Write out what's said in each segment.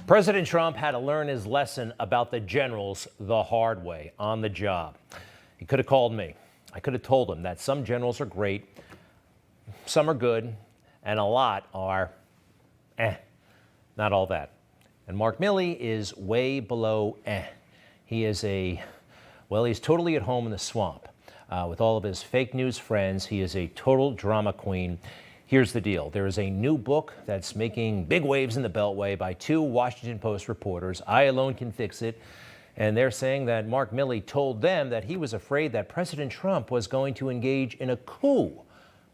President Trump had to learn his lesson about the generals the hard way, on the job. He could have called me. I could have told him that some generals are great, some are good, and a lot are not all that. And Mark Milley is way below He is he's totally at home in the swamp. With all of his fake news friends, he is a total drama queen. Here's the deal. There is a new book that's making big waves in the Beltway by two Washington Post reporters. I Alone Can Fix It. And they're saying that Mark Milley told them that he was afraid that President Trump was going to engage in a coup,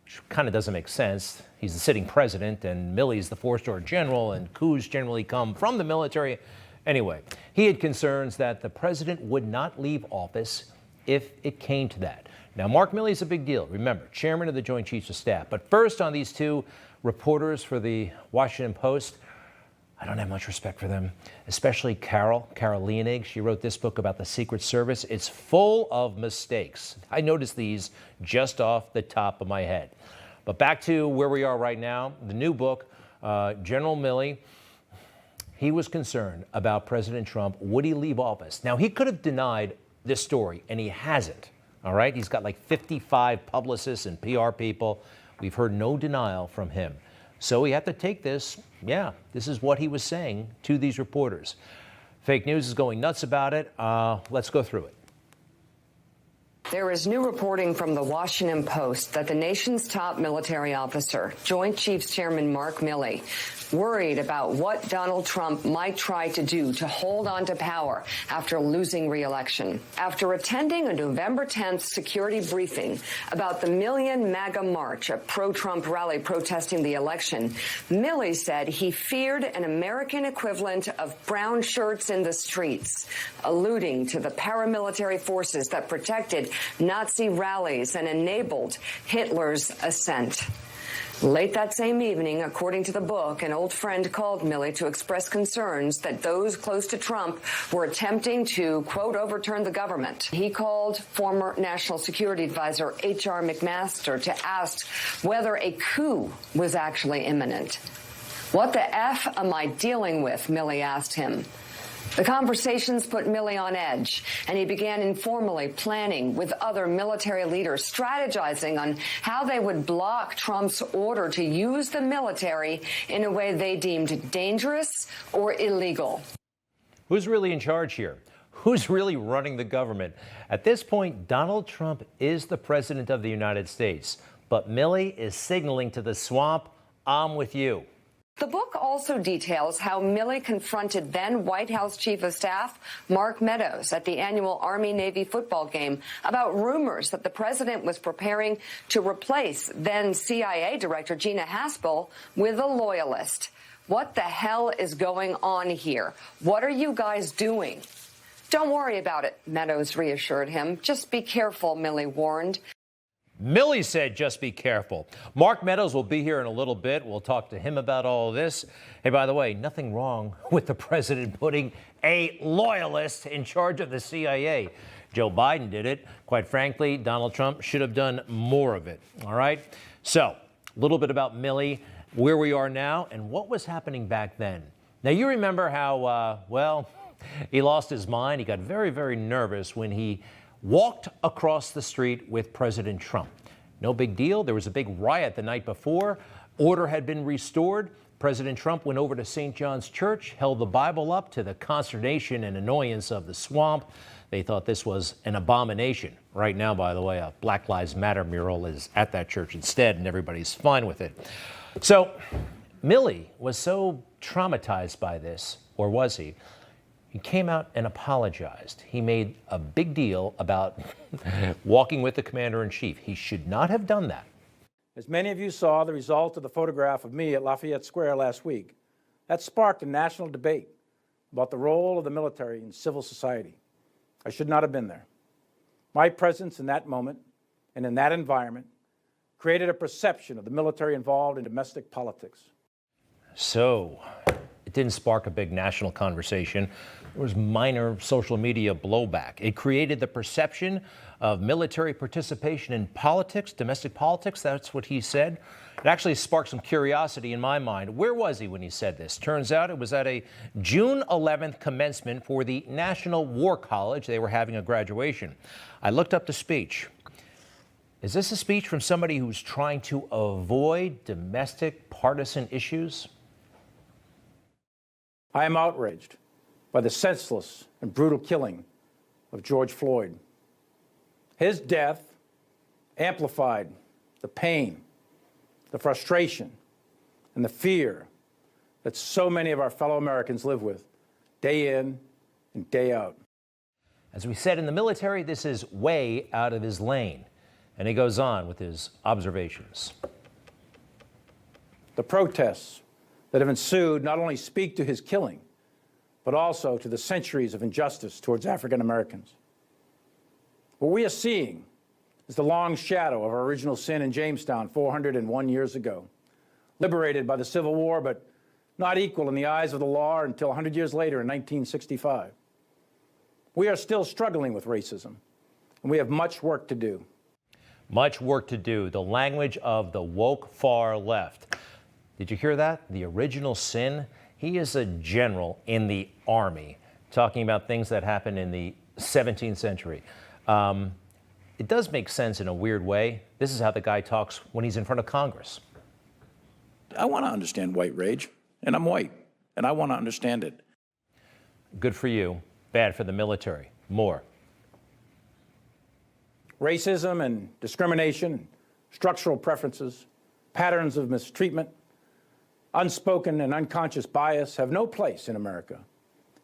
which kind of doesn't make sense. He's the sitting president, and Milley's the four-star general, and coups generally come from the military. Anyway, he had concerns that the president would not leave office if it came to that. Now, Mark Milley's a big deal. Remember, chairman of the Joint Chiefs of Staff. But first, on these two reporters for the Washington Post, I don't have much respect for them, especially Carol Leonig. She wrote this book about the Secret Service. It's full of mistakes. I noticed these just off the top of my head. But back to where we are right now, the new book, General Milley, he was concerned about President Trump. Would he leave office? Now, he could have denied this story, and he hasn't. All right, he's got like 55 publicists and PR people. We've heard no denial from him. So we have to take this. Yeah, this is what he was saying to these reporters. Fake news is going nuts about it. Let's go through it. There is new reporting from the Washington Post that the nation's top military officer, Joint Chiefs Chairman Mark Milley, worried about what Donald Trump might try to do to hold on to power after losing re-election. After attending a November 10th security briefing about the Million MAGA March, a pro-Trump rally protesting the election, Milley said he feared an American equivalent of brown shirts in the streets, alluding to the paramilitary forces that protected Nazi rallies and enabled Hitler's ascent. Late that same evening, according to the book, an old friend called Milley to express concerns that those close to Trump were attempting to, quote, overturn the government. He called former National Security Advisor H.R. McMaster to ask whether a coup was actually imminent. What the F am I dealing with? Milley asked him. The conversations put Milley on edge, and he began informally planning with other military leaders, strategizing on how they would block Trump's order to use the military in a way they deemed dangerous or illegal. Who's really in charge here? Who's really running the government? At this point, Donald Trump is the president of the United States, but Milley is signaling to the swamp, I'm with you. The book also details how Milley confronted then White House Chief of Staff Mark Meadows at the annual Army-Navy football game about rumors that the president was preparing to replace then CIA Director Gina Haspel with a loyalist. What the hell is going on here? What are you guys doing? Don't worry about it, Meadows reassured him. Just be careful, Milley warned. Milley said, just be careful. Mark Meadows will be here in a little bit. We'll talk to him about all of this. Hey, by the way, nothing wrong with the president putting a loyalist in charge of the CIA. Joe Biden did it. Quite frankly, Donald Trump should have done more of it. All right. So a little bit about Milley, where we are now, and what was happening back then. Now, you remember how, he lost his mind. He got very, very nervous when he walked across the street with President Trump. No big deal. There was a big riot the night before. Order had been restored. President Trump went over to St. John's Church, held the Bible up to the consternation and annoyance of the swamp. They thought this was an abomination. Right now, by the way, a Black Lives Matter mural is at that church instead, and everybody's fine with it. So Milley was so traumatized by this, or was he? He came out and apologized. He made a big deal about walking with the commander-in-chief. He should not have done that. As many of you saw the result of the photograph of me at Lafayette Square last week, that sparked a national debate about the role of the military in civil society. I should not have been there. My presence in that moment and in that environment created a perception of the military involved in domestic politics. So It didn't spark a big national conversation. There was minor social media blowback. It created the perception of military participation in politics, domestic politics. That's what he said. It actually sparked some curiosity in my mind. Where was he when he said this? Turns out it was at a June 11th commencement for the National War College. They were having a graduation. I looked up the speech. Is this a speech from somebody who's trying to avoid domestic partisan issues? I am outraged by the senseless and brutal killing of George Floyd. His death amplified the pain, the frustration, and the fear that so many of our fellow Americans live with day in and day out. As we said in the military, this is way out of his lane. And he goes on with his observations. The protests that have ensued not only speak to his killing, but also to the centuries of injustice towards African Americans. What we are seeing is the long shadow of our original sin in Jamestown 401 years ago, liberated by the Civil War, but not equal in the eyes of the law until 100 years later in 1965. We are still struggling with racism, and we have much work to do. Much work to do. The language of the woke far left. Did you hear that? The original sin? He is a general in the army talking about things that happened in the 17th century. It does make sense in a weird way. This is how the guy talks when he's in front of Congress. I want to understand white rage, and I'm white, and I want to understand it. Good for you, bad for the military. More. Racism and discrimination, structural preferences, patterns of mistreatment, unspoken and unconscious bias have no place in America,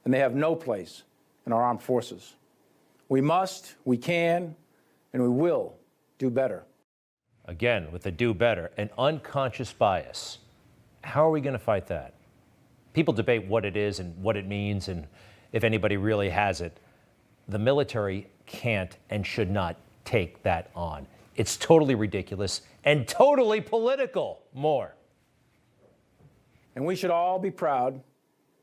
and they have no place in our armed forces. We must, we can, and we will do better. Again, with the do better, an unconscious bias. How are we going to fight that? People debate what it is and what it means and if anybody really has it. The military can't and should not take that on. It's totally ridiculous and totally political. More. And we should all be proud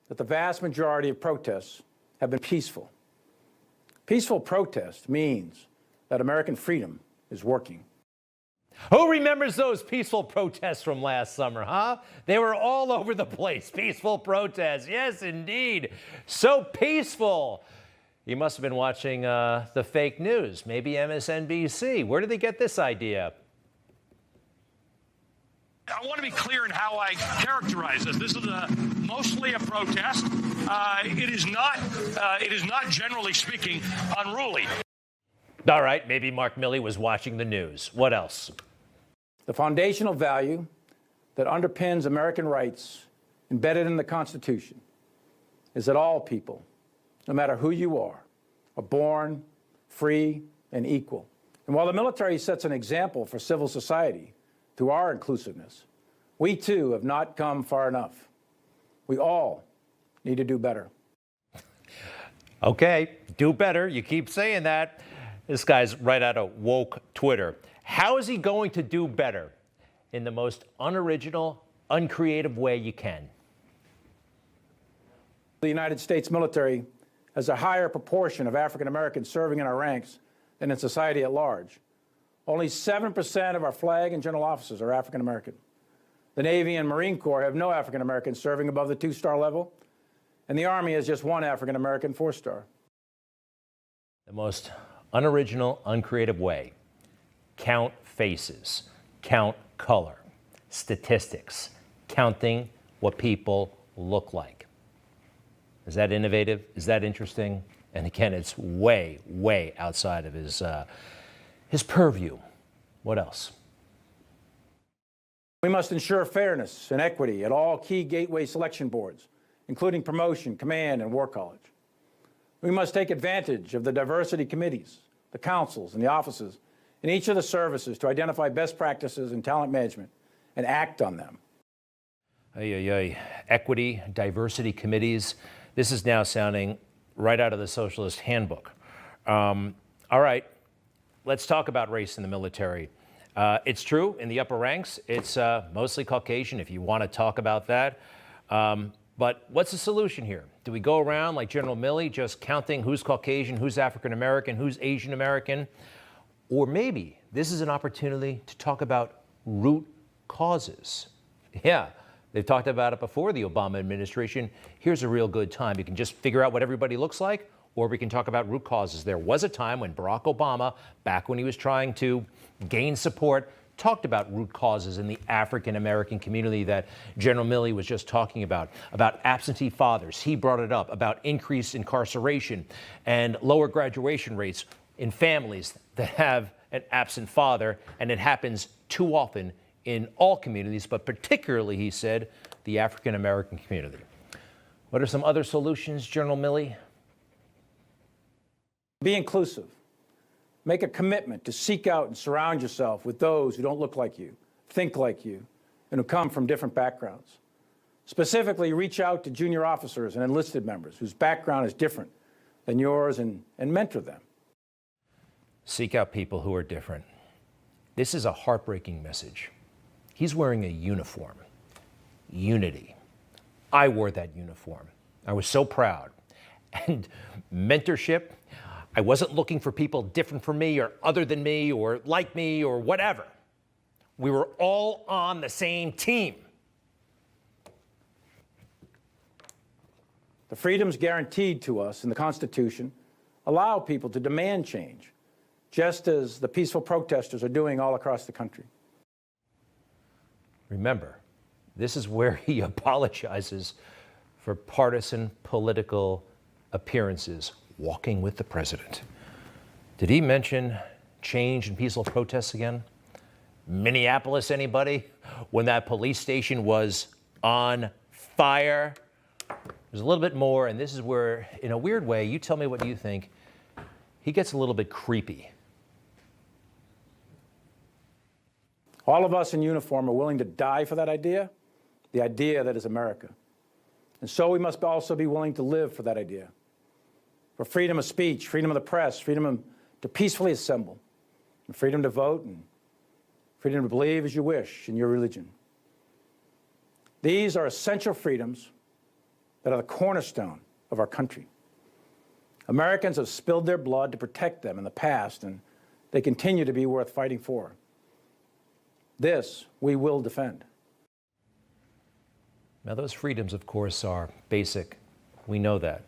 that the vast majority of protests have been peaceful. Peaceful protest means that American freedom is working. Who remembers those peaceful protests from last summer, huh? They were all over the place. Peaceful protests. Yes, indeed. So peaceful. You must have been watching the fake news, maybe MSNBC. Where did they get this idea? I want to be clear in how I characterize this. This is mostly a protest. It is not, generally speaking, unruly. All right, maybe Mark Milley was watching the news. What else? The foundational value that underpins American rights embedded in the Constitution is that all people, no matter who you are born free and equal. And while the military sets an example for civil society through our inclusiveness, we too have not come far enough. We all need to do better. Okay, do better. You keep saying that. This guy's right out of woke Twitter. How is he going to do better in the most unoriginal, uncreative way you can? The United States military has a higher proportion of African Americans serving in our ranks than in society at large. Only 7% of our flag and general officers are African American. The Navy and Marine Corps have no African Americans serving above the 2-star level, and the Army has just one African American 4-star. The most unoriginal, uncreative way. Count faces, count color, statistics, counting what people look like. Is that innovative? Is that interesting? And again, it's way, way outside of his purview. What else? We must ensure fairness and equity at all key gateway selection boards, including promotion, command, and war college. We must take advantage of the diversity committees, the councils, and the offices in each of the services to identify best practices in talent management and act on them. Equity, diversity committees. This is now sounding right out of the Socialist Handbook. All right, let's talk about race in the military. It's true, in the upper ranks, it's mostly Caucasian, if you want to talk about that. But what's the solution here? Do we go around like General Milley, just counting who's Caucasian, who's African American, who's Asian American? Or maybe this is an opportunity to talk about root causes. Yeah, they've talked about it before the Obama administration. Here's a real good time. You can just figure out what everybody looks like, or we can talk about root causes. There was a time when Barack Obama, back when he was trying to gain support, talked about root causes in the African American community that General Milley was just talking about absentee fathers. He brought it up, about increased incarceration and lower graduation rates in families that have an absent father, and it happens too often in all communities, but particularly, he said, the African American community. What are some other solutions, General Milley? Be inclusive. Make a commitment to seek out and surround yourself with those who don't look like you, think like you, and who come from different backgrounds. Specifically, reach out to junior officers and enlisted members whose background is different than yours and mentor them. Seek out people who are different. This is a heartbreaking message. He's wearing a uniform. Unity. I wore that uniform. I was so proud. And mentorship, I wasn't looking for people different from me or other than me or like me or whatever. We were all on the same team. The freedoms guaranteed to us in the Constitution allow people to demand change, just as the peaceful protesters are doing all across the country. Remember, this is where he apologizes for partisan political appearances, walking with the president. Did he mention change and peaceful protests again? Minneapolis, anybody? When that police station was on fire? There's a little bit more, and this is where, in a weird way, you tell me what you think, he gets a little bit creepy. All of us in uniform are willing to die for that idea, the idea that is America. And so we must also be willing to live for that idea. For freedom of speech, freedom of the press, freedom to peacefully assemble, and freedom to vote, and freedom to believe as you wish in your religion. These are essential freedoms that are the cornerstone of our country. Americans have spilled their blood to protect them in the past, and they continue to be worth fighting for. This we will defend. Now, those freedoms, of course, are basic. We know that.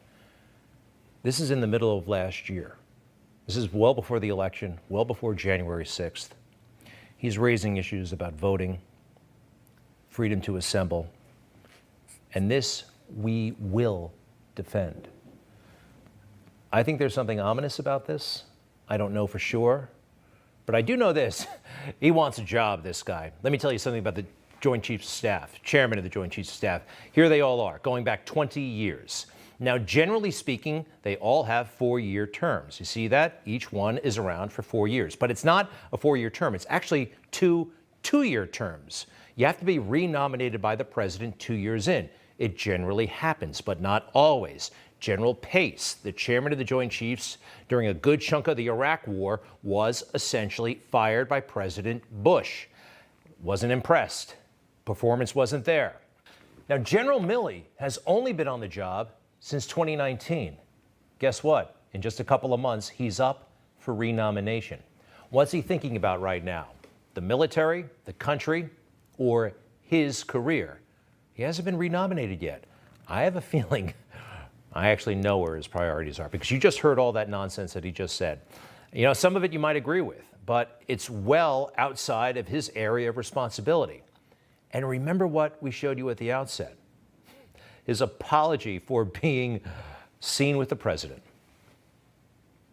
This is in the middle of last year. This is well before the election, well before January 6th. He's raising issues about voting, freedom to assemble, and this we will defend. I think there's something ominous about this. I don't know for sure, but I do know this. He wants a job, this guy. Let me tell you something about the Joint Chiefs of Staff, chairman of the Joint Chiefs of Staff. Here they all are, going back 20 years. Now, generally speaking, they all have 4-year terms. You see that? Each one is around for 4 years. But it's not a 4-year term. It's actually two 2-year terms. You have to be renominated by the president 2 years in. It generally happens, but not always. General Pace, the chairman of the Joint Chiefs during a good chunk of the Iraq War, was essentially fired by President Bush. Wasn't impressed. Performance wasn't there. Now, General Milley has only been on the job since 2019. Guess what? In just a couple of months, he's up for renomination. What's he thinking about right now? The military, the country, or his career? He hasn't been renominated yet. I have a feeling I actually know where his priorities are, because you just heard all that nonsense that he just said. You know, some of it you might agree with, but it's well outside of his area of responsibility. And remember what we showed you at the outset, his apology for being seen with the president.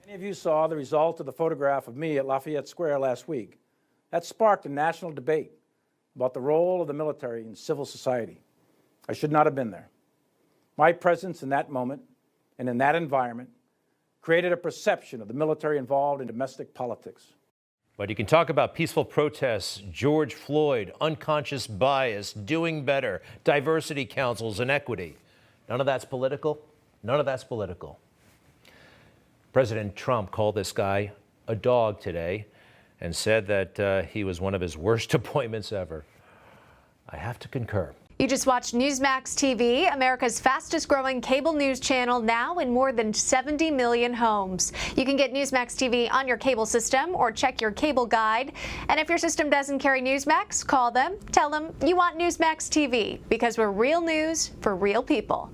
Many of you saw the result of the photograph of me at Lafayette Square last week. That sparked a national debate about the role of the military in civil society. I should not have been there. My presence in that moment and in that environment created a perception of the military involved in domestic politics. But you can talk about peaceful protests, George Floyd, unconscious bias, doing better, diversity councils, and equity. None of that's political. None of that's political. President Trump called this guy a dog today and said that he was one of his worst appointments ever. I have to concur. You just watched Newsmax TV, America's fastest growing cable news channel, now in more than 70 million homes. You can get Newsmax TV on your cable system or check your cable guide. And if your system doesn't carry Newsmax, call them, tell them you want Newsmax TV, because we're real news for real people.